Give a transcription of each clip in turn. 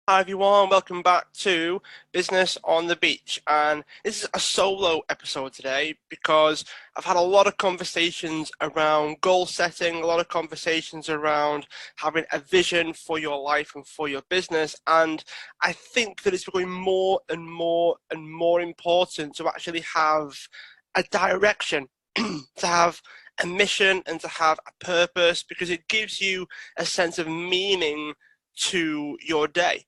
Hi everyone, welcome back to Business on the Beach. And this is a solo episode today because I've had a lot of conversations around goal setting, a lot of conversations around having a vision for your life and for your business. And I think that it's becoming more and more and more important to actually have a direction, to have a mission and to have a purpose because it gives you a sense of meaning to your day.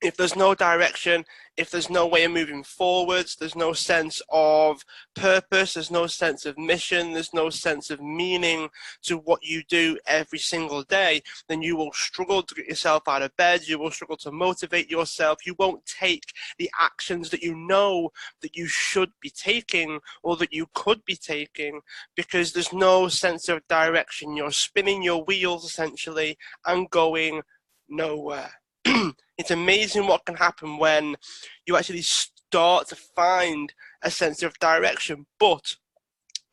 If there's no direction, if there's no way of moving forwards, there's no sense of purpose, there's no sense of mission, there's no sense of meaning to what you do every single day, then you will struggle to get yourself out of bed, you will struggle to motivate yourself, you won't take the actions that you know that you should be taking or that you could be taking because there's no sense of direction. You're spinning your wheels essentially and going nowhere. It's amazing what can happen when you actually start to find a sense of direction. But,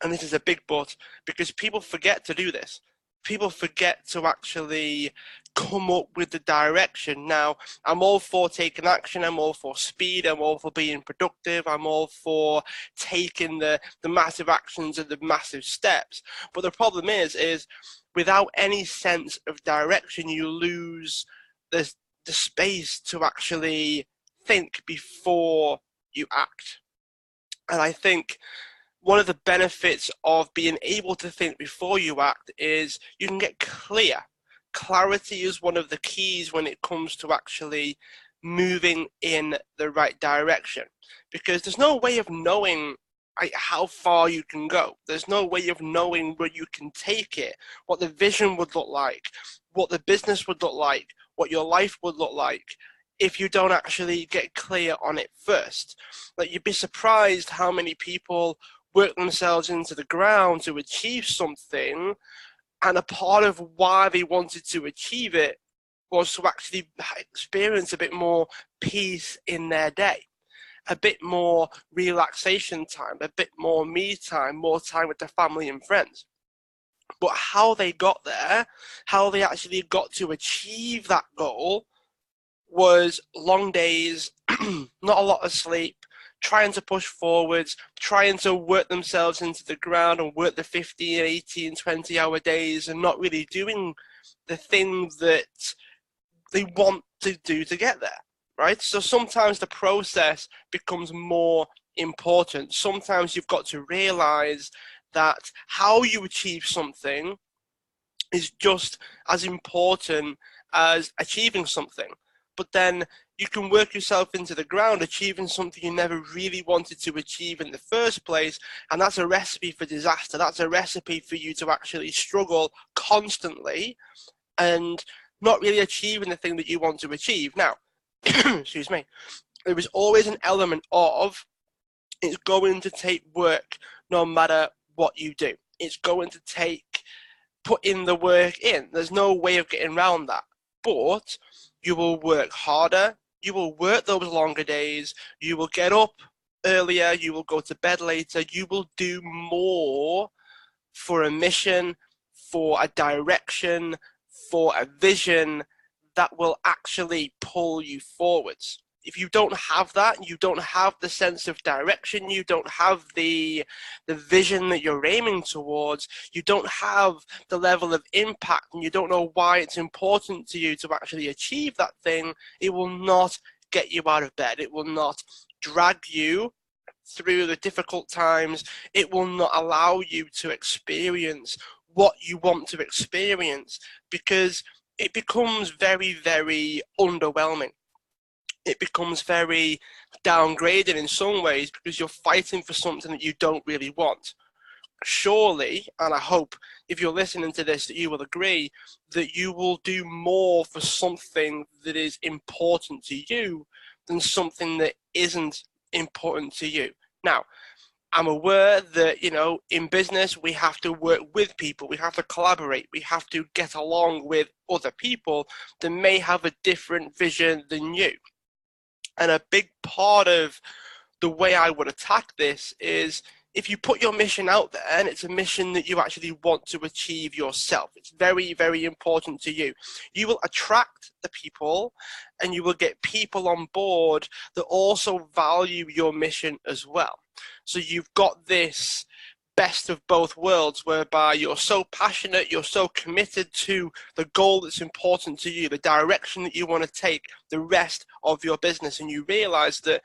and this is a big but, because people forget to do this. People forget to actually come up with the direction. Now, I'm all for taking action. I'm all for speed. I'm all for being productive. I'm all for taking the massive actions and the massive steps. But the problem is without any sense of direction, you lose the space to actually think before you act. And I think one of the benefits of being able to think before you act is you can get clear. Clarity is one of the keys when it comes to actually moving in the right direction because there's no way of knowing how far you can go. There's no way of knowing where you can take it, what the vision would look like, what the business would look like, what your life would look like if you don't actually get clear on it first. Like, you'd be surprised how many people work themselves into the ground to achieve something, and a part of why they wanted to achieve it was to actually experience a bit more peace in their day, a bit more relaxation time, a bit more me time, more time with their family and friends. But how they got there, how they actually got to achieve that goal was long days, not a lot of sleep, trying to push forwards, trying to work themselves into the ground and work the 15, 18, 20-hour days and not really doing the things that they want to do to get there, right? So sometimes the process becomes more important. Sometimes you've got to realize that how you achieve something is just as important as achieving something. But then you can work yourself into the ground achieving something you never really wanted to achieve in the first place, and that's a recipe for disaster. That's a recipe for you to actually struggle constantly and not really achieving the thing that you want to achieve. Now, excuse me, there is always an element of it's going to take work no matter what you do. It's going to take putting the work in. There's no way of getting around that. But you will work harder, you will work those longer days, you will get up earlier, you will go to bed later, you will do more for a mission, for a direction, for a vision that will actually pull you forwards. If you don't have that, you don't have the sense of direction, you don't have the vision that you're aiming towards, you don't have the level of impact, and you don't know why it's important to you to actually achieve that thing, it will not get you out of bed. It will not drag you through the difficult times. It will not allow you to experience what you want to experience because it becomes very, very underwhelming. It becomes very downgraded in some ways because you're fighting for something that you don't really want. Surely, and I hope if you're listening to this that you will agree, that you will do more for something that is important to you than something that isn't important to you. Now, I'm aware that, in business, we have to work with people, we have to collaborate, we have to get along with other people that may have a different vision than you. And a big part of the way I would attack this is if you put your mission out there and it's a mission that you actually want to achieve yourself, it's very, very important to you, you will attract the people and you will get people on board that also value your mission as well. So you've got this best of both worlds whereby you're so passionate, you're so committed to the goal that's important to you, the direction that you want to take the rest of your business, and you realize that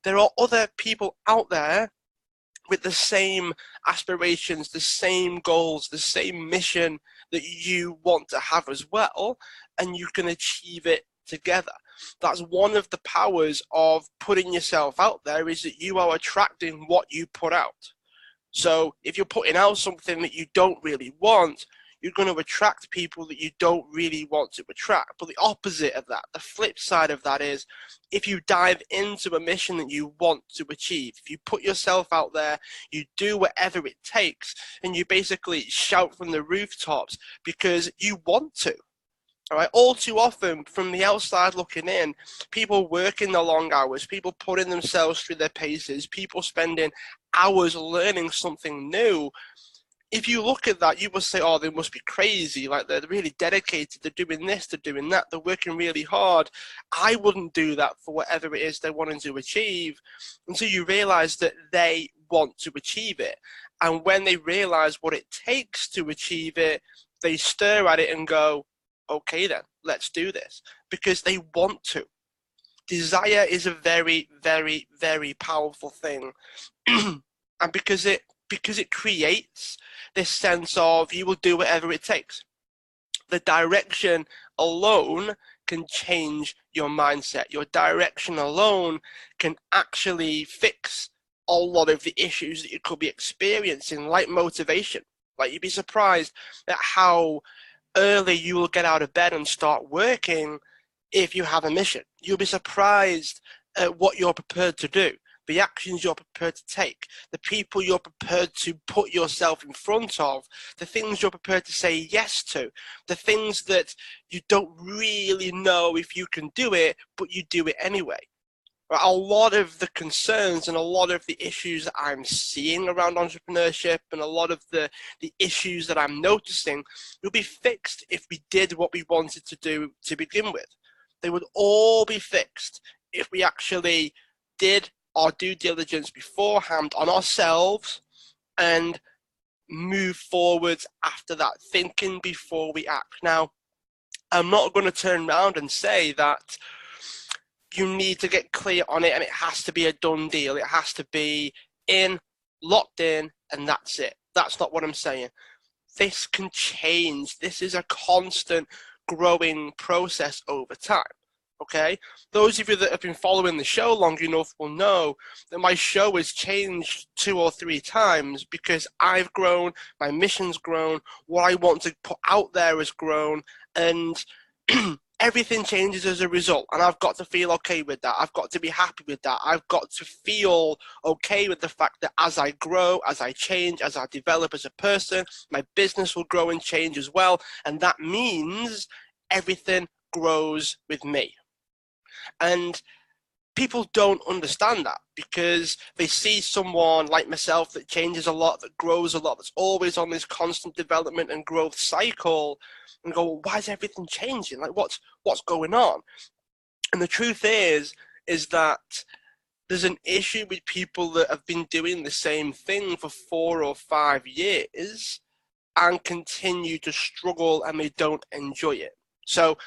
there are other people out there with the same aspirations, the same goals, the same mission that you want to have as well, and you can achieve it together. That's one of the powers of putting yourself out there, is that you are attracting what you put out. So if you're putting out something that you don't really want, you're going to attract people that you don't really want to attract. But the opposite of that, the flip side of that is, if you dive into a mission that you want to achieve, if you put yourself out there, you do whatever it takes, and you basically shout from the rooftops because you want to. All right. All too often, from the outside looking in, people working the long hours, people putting themselves through their paces, people spending hours learning something new. If you look at that, you will say, oh, they must be crazy. Like, they're really dedicated. They're doing this, they're doing that. They're working really hard. I wouldn't do that for whatever it is they're wanting to achieve, until you realize that they want to achieve it. And when they realize what it takes to achieve it, they stare at it and go, okay, then let's do this, because they want to. Desire is a very, very, very powerful thing. And because it creates this sense of you will do whatever it takes. The direction alone can change your mindset. Your direction alone can actually fix a lot of the issues that you could be experiencing, like motivation. Like, you'd be surprised at how early you will get out of bed and start working if you have a mission. You'll be surprised at what you're prepared to do, the actions you're prepared to take, the people you're prepared to put yourself in front of, the things you're prepared to say yes to, the things that you don't really know if you can do it, but you do it anyway. A lot of the concerns and a lot of the issues that I'm seeing around entrepreneurship, and a lot of the issues that I'm noticing, will be fixed if we did what we wanted to do to begin with. They would all be fixed if we actually did our due diligence beforehand on ourselves and move forwards after that, thinking before we act. Now, I'm not going to turn around and say that you need to get clear on it and it has to be a done deal. It has to be locked in, and that's it. That's not what I'm saying. This can change. This is a constant growing process over time. Okay? Those of you that have been following the show long enough will know that my show has changed 2 or 3 times because I've grown, my mission's grown, what I want to put out there has grown, and everything changes as a result, and I've got to feel okay with that. I've got to be happy with that. I've got to feel okay with the fact that as I grow, as I change, as I develop as a person, my business will grow and change as well, and that means everything grows with me. And people don't understand that because they see someone like myself that changes a lot, that grows a lot, that's always on this constant development and growth cycle, and go, well, why is everything changing? Like, what's going on? And the truth is that there's an issue with people that have been doing the same thing for 4 or 5 years and continue to struggle, and they don't enjoy it. So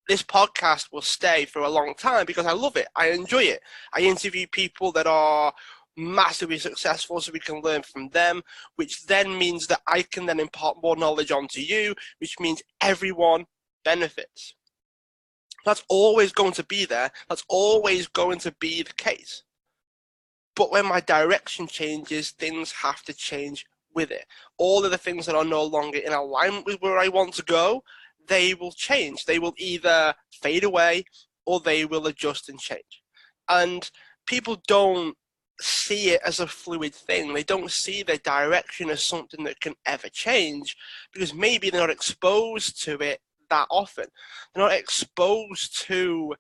this podcast will stay for a long time because I love it. I enjoy it. I interview people that are massively successful so we can learn from them, which then means that I can then impart more knowledge onto you, which means everyone benefits. That's always going to be there. That's always going to be the case. But when my direction changes, things have to change with it. All of the things that are no longer in alignment with where I want to go, they will change. They will either fade away or they will adjust and change. And people don't see it as a fluid thing. They don't see their direction as something that can ever change because maybe they're not exposed to it that often. They're not exposed to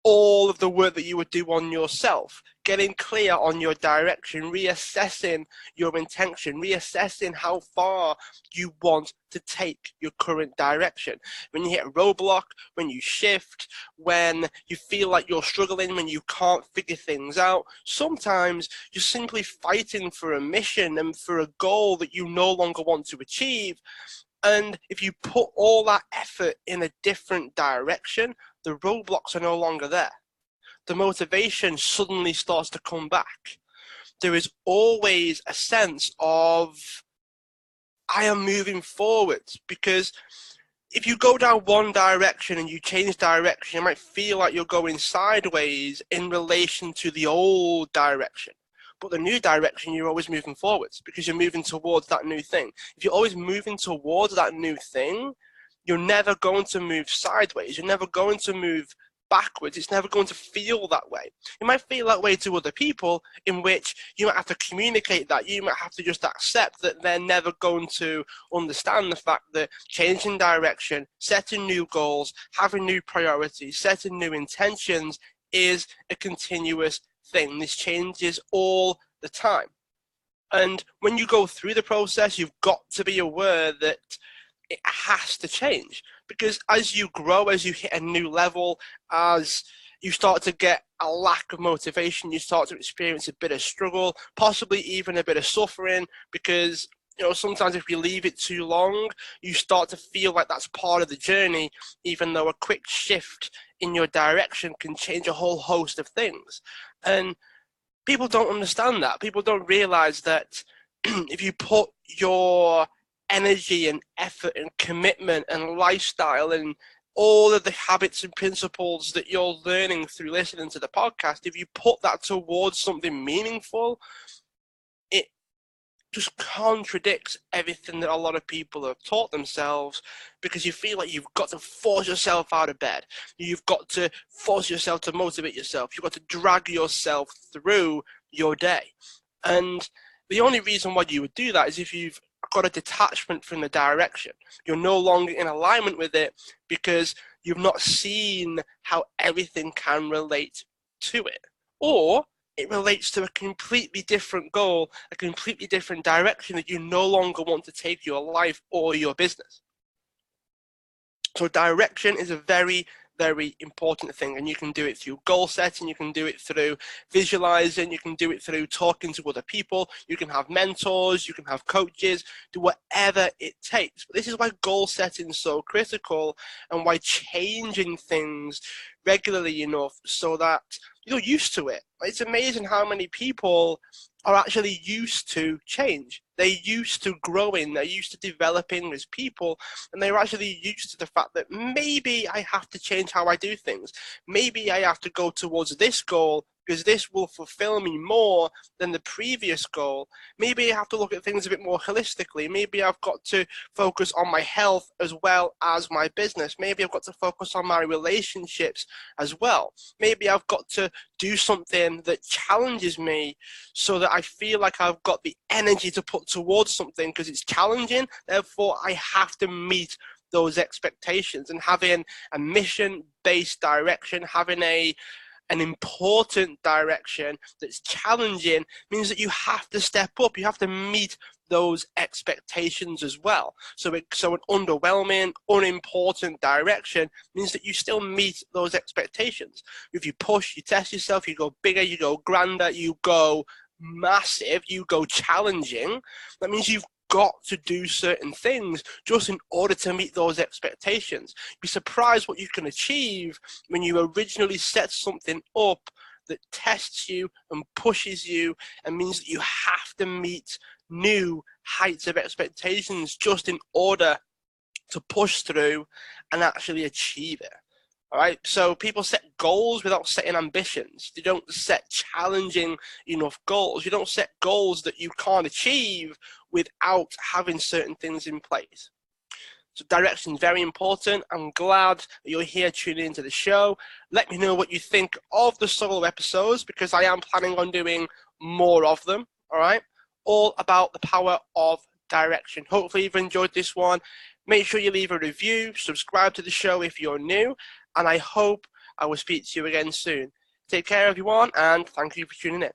all of the work that you would do on yourself, getting clear on your direction, reassessing your intention, reassessing how far you want to take your current direction. When you hit a roadblock, when you shift, when you feel like you're struggling, when you can't figure things out, sometimes you're simply fighting for a mission and for a goal that you no longer want to achieve. And if you put all that effort in a different direction, the roadblocks are no longer there. The motivation suddenly starts to come back. There is always a sense of, I am moving forward, because if you go down one direction and you change direction, you might feel like you're going sideways in relation to the old direction. But the new direction, you're always moving forwards because you're moving towards that new thing. If you're always moving towards that new thing, you're never going to move sideways. You're never going to move backwards. It's never going to feel that way. It might feel that way to other people, in which you might have to communicate that. You might have to just accept that they're never going to understand the fact that changing direction, setting new goals, having new priorities, setting new intentions is a continuous thing. This changes all the time. And when you go through the process, you've got to be aware that it has to change, because as you grow, as you hit a new level, as you start to get a lack of motivation, you start to experience a bit of struggle, possibly even a bit of suffering, because sometimes if you leave it too long, you start to feel like that's part of the journey, even though a quick shift in your direction can change a whole host of things. And people don't understand that. People don't realize that if you put your energy and effort and commitment and lifestyle and all of the habits and principles that you're learning through listening to the podcast, if you put that towards something meaningful, it just contradicts everything that a lot of people have taught themselves, because you feel like you've got to force yourself out of bed. You've got to force yourself to motivate yourself. You've got to drag yourself through your day. And the only reason why you would do that is if you've got a detachment from the direction. You're no longer in alignment with it because you've not seen how everything can relate to it. Or it relates to a completely different goal, a completely different direction that you no longer want to take your life or your business. So direction is a very, very important thing, and you can do it through goal setting, you can do it through visualizing, you can do it through talking to other people, you can have mentors, you can have coaches, do whatever it takes. But this is why goal setting is so critical, and why changing things regularly enough so that you're used to it. It's amazing how many people are actually used to change. They're used to growing, they're used to developing as people, and they're actually used to the fact that maybe I have to change how I do things. Maybe I have to go towards this goal because this will fulfill me more than the previous goal. Maybe I have to look at things a bit more holistically. Maybe I've got to focus on my health as well as my business. Maybe I've got to focus on my relationships as well. Maybe I've got to do something that challenges me so that I feel like I've got the energy to put towards something because it's challenging. Therefore, I have to meet those expectations. And having a mission-based direction, having an important direction that's challenging means that you have to step up. You have to meet those expectations as well. So an underwhelming, unimportant direction means that you still meet those expectations. If you push, you test yourself, you go bigger, you go grander, you go massive, you go challenging, that means you've got to do certain things just in order to meet those expectations. You'd be surprised what you can achieve when you originally set something up that tests you and pushes you and means that you have to meet new heights of expectations just in order to push through and actually achieve it. All right, so people set goals without setting ambitions. They don't set challenging enough goals. You don't set goals that you can't achieve without having certain things in place. So direction is very important. I'm glad that you're here tuning into the show. Let me know what you think of the solo episodes, because I am planning on doing more of them, all right? All about the power of direction. Hopefully you've enjoyed this one. Make sure you leave a review, subscribe to the show if you're new, and I hope I will speak to you again soon. Take care, everyone, and thank you for tuning in.